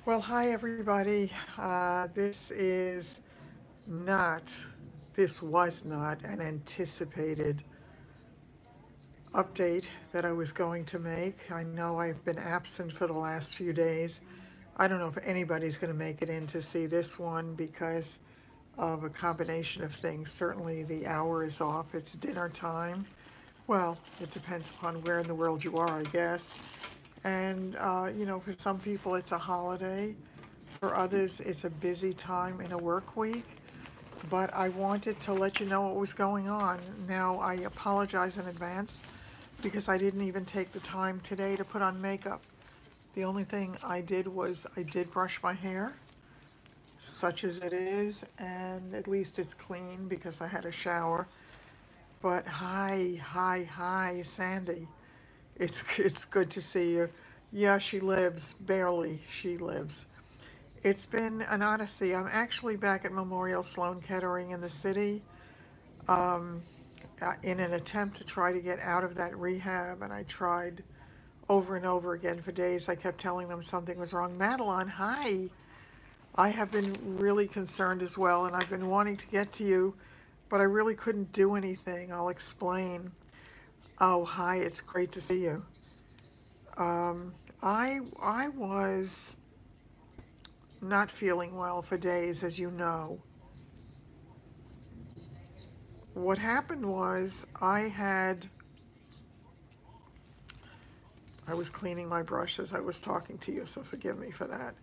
Well, hi everybody. This is not, this was not an anticipated update that I was going to make. I know I've been absent for the last few days. I don't know if anybody's going to make it in to see this one because of a combination of things. Certainly the hour is off. It's dinner time. Well, it depends upon where in the world you are, I guess. And, for some people it's a holiday. For others, it's a busy time in a work week, but I wanted to let you know what was going on. Now, I apologize in advance because I didn't even take the time today to put on makeup. The only thing I did was I did brush my hair, such as it is, and at least it's clean because I had a shower. But hi, hi, hi, Sandy. It's good to see you. Yeah, she lives, barely she lives. It's been an odyssey. I'm actually back at Memorial Sloan Kettering in the city um, in an attempt to try to get out of that rehab. And I tried over and over again for days. I kept telling them something was wrong. Madeline, hi. I have been really concerned as well, and I've been wanting to get to you, but I really couldn't do anything. I'll explain. Oh, hi. It's great to see you. Um, I was not feeling well for days, as you know. What happened was I was cleaning my brush as I was talking to you, so forgive me for that.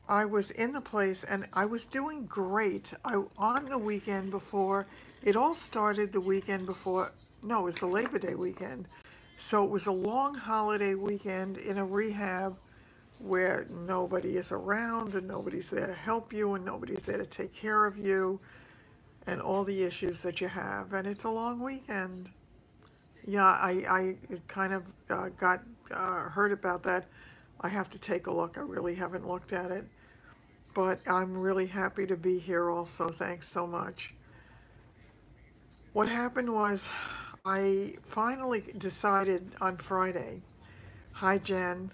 I was in the place and I was doing great. On the weekend before, it all started the weekend before, no, it was the Labor Day weekend. So it was a long holiday weekend in a rehab where nobody is around and nobody's there to help you and nobody's there to take care of you and all the issues that you have. And it's a long weekend. Yeah, I kind of got heard about that. I have to take a look. I really haven't looked at it. But I'm really happy to be here also. Thanks so much. What happened was I finally decided on Friday. Hi, Jen.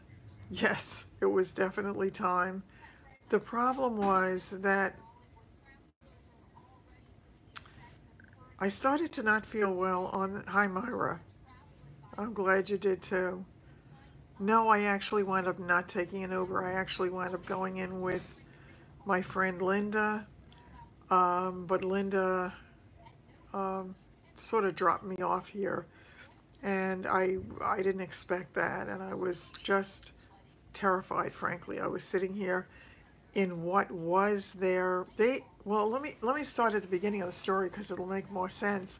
Yes, it was definitely time. The problem was that I started to not feel well on. Hi, Myra. I'm glad you did too. No, I actually wound up not taking an Uber. I actually wound up going in with my friend Linda, but Linda um, sort of dropped me off here, and I didn't expect that, and I was just terrified. Frankly, I was sitting here in what was their they. Well, let me start at the beginning of the story because it'll make more sense.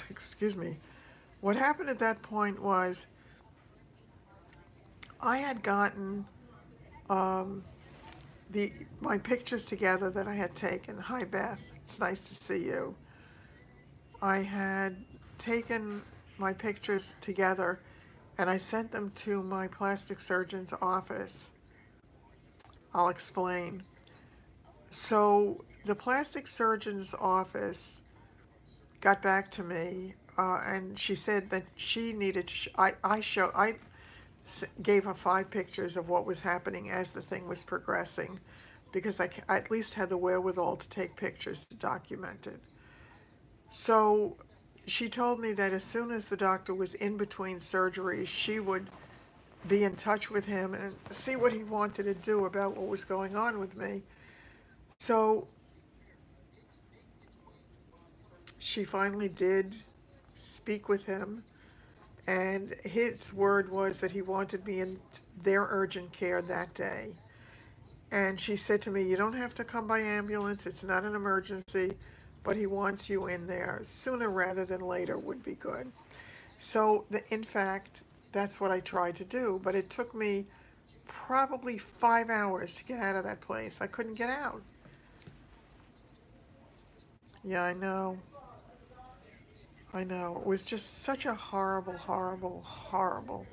Excuse me. What happened at that point was I had gotten um, the my pictures together that I had taken. Hi, Beth. It's nice to see you. I had taken my pictures together and I sent them to my plastic surgeon's office. I'll explain. So the plastic surgeon's office got back to me, and she said that she needed to. I gave her 5 pictures of what was happening as the thing was progressing, because I at least had the wherewithal to take pictures to document it. So she told me that as soon as the doctor was in between surgeries, she would be in touch with him and see what he wanted to do about what was going on with me. So she finally did speak with him, and his word was that he wanted me in their urgent care that day. And she said to me, "You don't have to come by ambulance, it's not an emergency, but he wants you in there. Sooner rather than later would be good." So, in fact, that's what I tried to do, but it took me probably 5 hours to get out of that place. I couldn't get out. Yeah, I know. I know. It was just such a horrible, horrible, horrible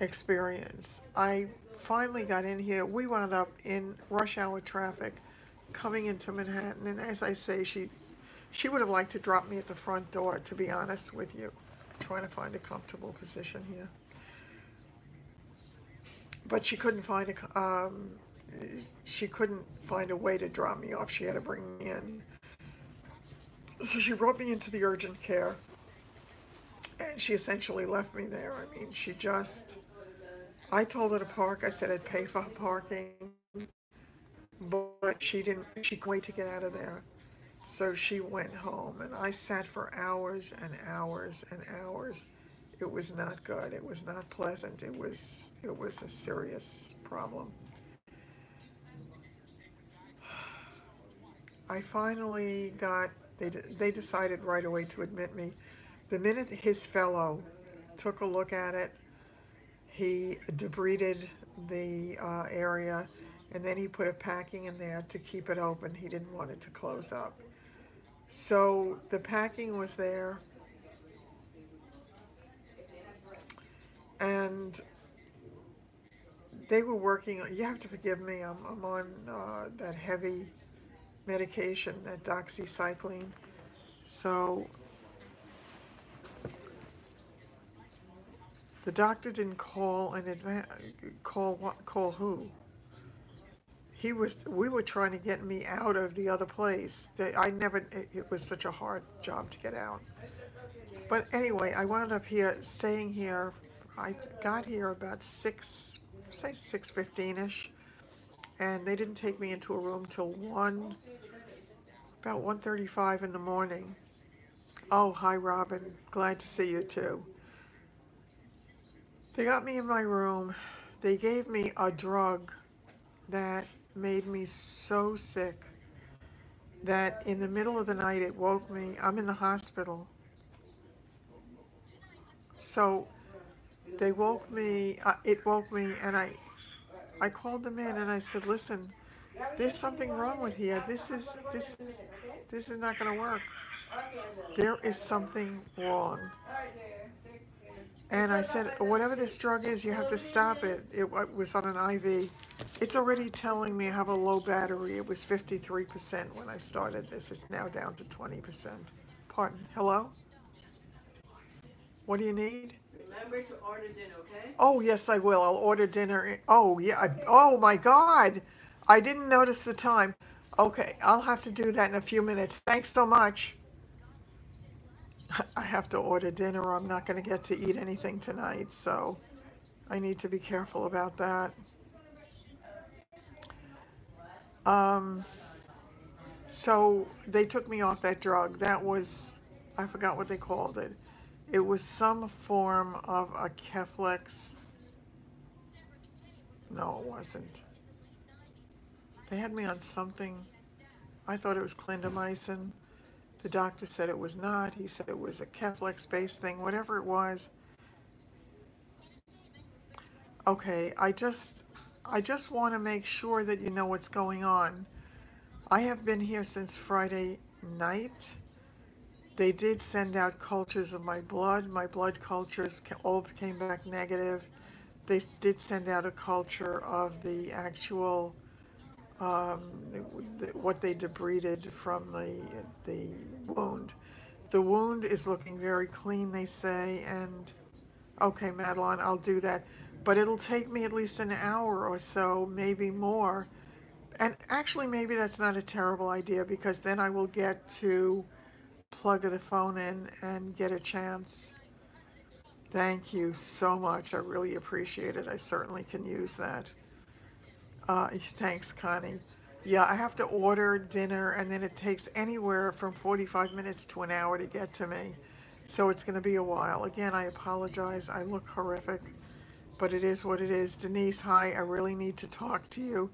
experience. I finally got in here. We wound up in rush hour traffic coming into Manhattan, and as I say, she would have liked to drop me at the front door, to be honest with you. Trying to find a comfortable position here. but she couldn't find a way to drop me off. She had to bring me in. So she brought me into the urgent care, and she essentially left me there. I mean, I told her to park. I said I'd pay for her parking, but she didn't, she couldn't wait to get out of there. So she went home, and I sat for hours and hours and hours. It was not good. It was not pleasant. It was a serious problem. I finally got, they decided right away to admit me. The minute his fellow took a look at it, he debrided the area, and then he put a packing in there to keep it open. He didn't want it to close up. So the packing was there, and they were working. You have to forgive me. I'm on that heavy medication, that doxycycline. So the doctor didn't call in advance. Call what? Call who? We were trying to get me out of the other place. It was such a hard job to get out. But anyway, I wound up here, staying here. I got here about 6:15ish, and they didn't take me into a room till about 1:35 in the morning. Oh, hi, Robin. Glad to see you too. They got me in my room. They gave me a drug that made me so sick that in the middle of the night it woke me. I'm in the hospital. So they woke me, it woke me, and I called them in and I said, listen, there's something wrong with here. This is not going to work. There is something wrong. And I said, whatever this drug is, you have to stop it. It was on an IV. It's already telling me I have a low battery. It was 53% when I started this. It's now down to 20%. Pardon. Hello? What do you need? Remember to order dinner, okay? Oh, yes, I will. I'll order dinner. Oh, yeah. Oh, my God. I didn't notice the time. Okay, I'll have to do that in a few minutes. Thanks so much. I have to order dinner, or I'm not going to get to eat anything tonight, so I need to be careful about that. Um, so they took me off that drug. I forgot what they called it. It was some form of a Keflex. No, it wasn't. They had me on something. I thought it was clindamycin. The doctor said it was not. He said it was a Keflex-based thing, whatever it was. Okay, I just want to make sure that you know what's going on. I have been here since Friday night. They did send out cultures of my blood. My blood cultures all came back negative. They did send out a culture of the actual, um, what they debrided from the wound. The wound is looking very clean, they say, and okay, Madeline, I'll do that. But it'll take me at least an hour or so, maybe more. And actually, maybe that's not a terrible idea, because then I will get to plug the phone in and get a chance. Thank you so much. I really appreciate it. I certainly can use that. Thanks, Connie. Yeah, I have to order dinner, and then it takes anywhere from 45 minutes to an hour to get to me. So it's going to be a while. Again, I apologize. I look horrific, but it is what it is. Denise, hi. I really need to talk to you.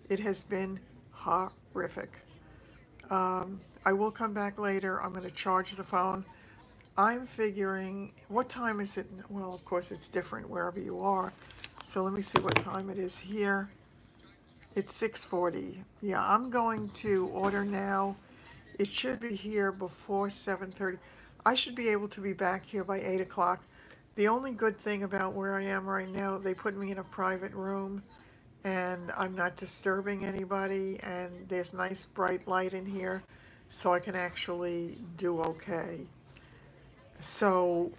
It has been horrific. I will come back later. I'm going to charge the phone. I'm figuring, what time is it? Well, of course, it's different wherever you are. So let me see what time it is here. It's 6:40. Yeah, I'm going to order now. It should be here before 7:30. I should be able to be back here by 8 o'clock. The only good thing about where I am right now, they put me in a private room, and I'm not disturbing anybody, and there's nice bright light in here, so I can actually do okay. So,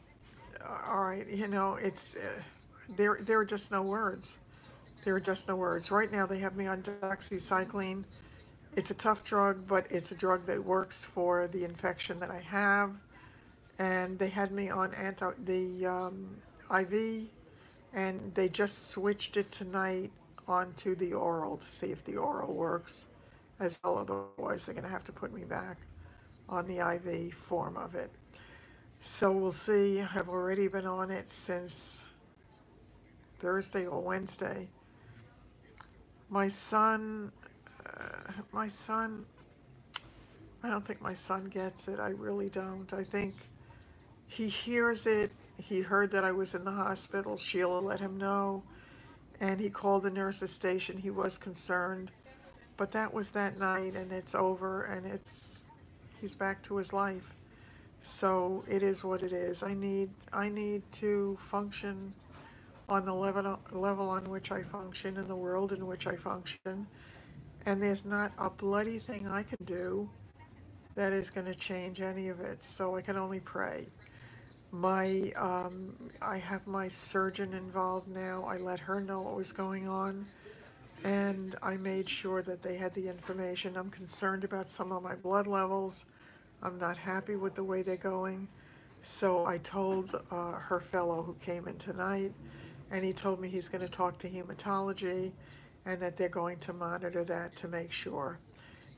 all right, it's there are just no words. There are just no words. Right now they have me on doxycycline. It's a tough drug, but it's a drug that works for the infection that I have. And they had me on the IV, and they just switched it tonight onto the oral to see if the oral works as well. Otherwise, they're going to have to put me back on the IV form of it. So we'll see. I've already been on it since Thursday or Wednesday. My son, my son, I don't think my son gets it. I really don't. I think he hears it. He heard that I was in the hospital. Sheila let him know, and he called the nurse's station. He was concerned, but that was that night, and it's over, and he's back to his life. So it is what it is. I need to function on the level on which I function in the world in which I function, and there's not a bloody thing I can do that is going to change any of it. So I can only pray. I have my surgeon involved now. I let her know what was going on, and I made sure that they had the information. I'm concerned about some of my blood levels. I'm not happy with the way they're going. So I told her fellow who came in tonight, and he told me he's going to talk to hematology and that they're going to monitor that to make sure.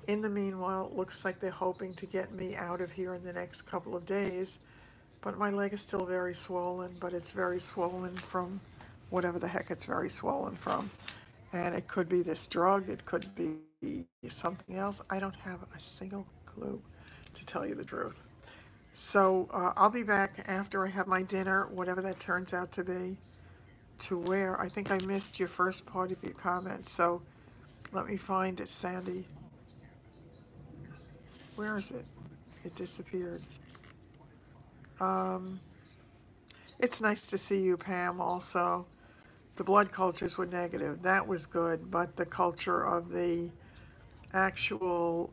In the meanwhile, it looks like they're hoping to get me out of here in the next couple of days, but my leg is still very swollen, but it's very swollen from whatever the heck it's very swollen from. And it could be this drug, it could be something else. I don't have a single clue, to tell you the truth. So I'll be back after I have my dinner, whatever that turns out to be. To where? I think I missed your first part of your comment, so let me find it, Sandy. Where is it? It disappeared. Um, it's nice to see you, Pam, also. The blood cultures were negative. That was good, but the culture of the actual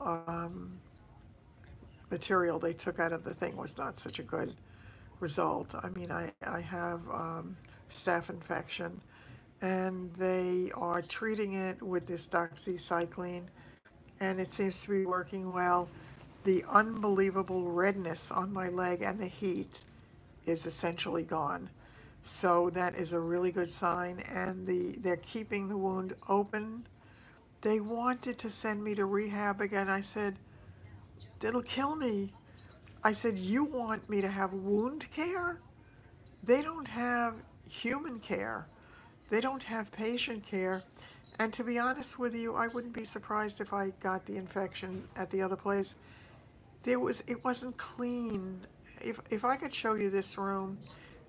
material they took out of the thing was not such a good result. I mean, I have staph infection, and they are treating it with this doxycycline, and it seems to be working well. The unbelievable redness on my leg and the heat is essentially gone. So that is a really good sign, and they're keeping the wound open. They wanted to send me to rehab again. I said, it'll kill me. I said, you want me to have wound care? They don't have human care. They don't have patient care. And to be honest with you, I wouldn't be surprised if I got the infection at the other place. It wasn't clean. If I could show you this room,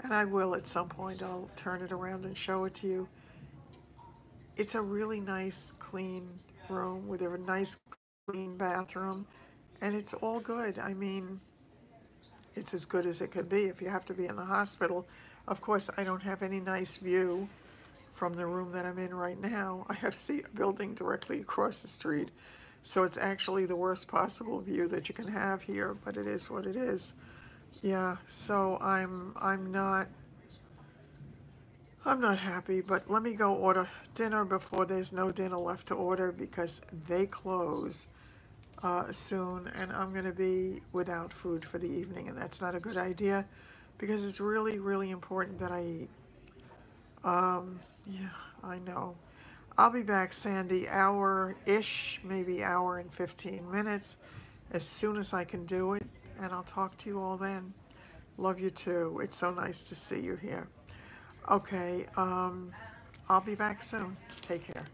and I will at some point, I'll turn it around and show it to you. It's a really nice, clean room with a nice, clean bathroom, and it's all good. I mean, it's as good as it could be if you have to be in the hospital. Of course, I don't have any nice view from the room that I'm in right now. I have a building directly across the street, so it's actually the worst possible view that you can have here, but it is what it is. Yeah, so I'm not happy, but let me go order dinner before there's no dinner left to order, because they close soon, and I'm going to be without food for the evening, and that's not a good idea, because it's really, really important that I eat. Yeah, I know. I'll be back, Sandy, hour-ish, maybe hour and 15 minutes, as soon as I can do it, and I'll talk to you all then. Love you too. It's so nice to see you here. Okay, I'll be back soon. Take care.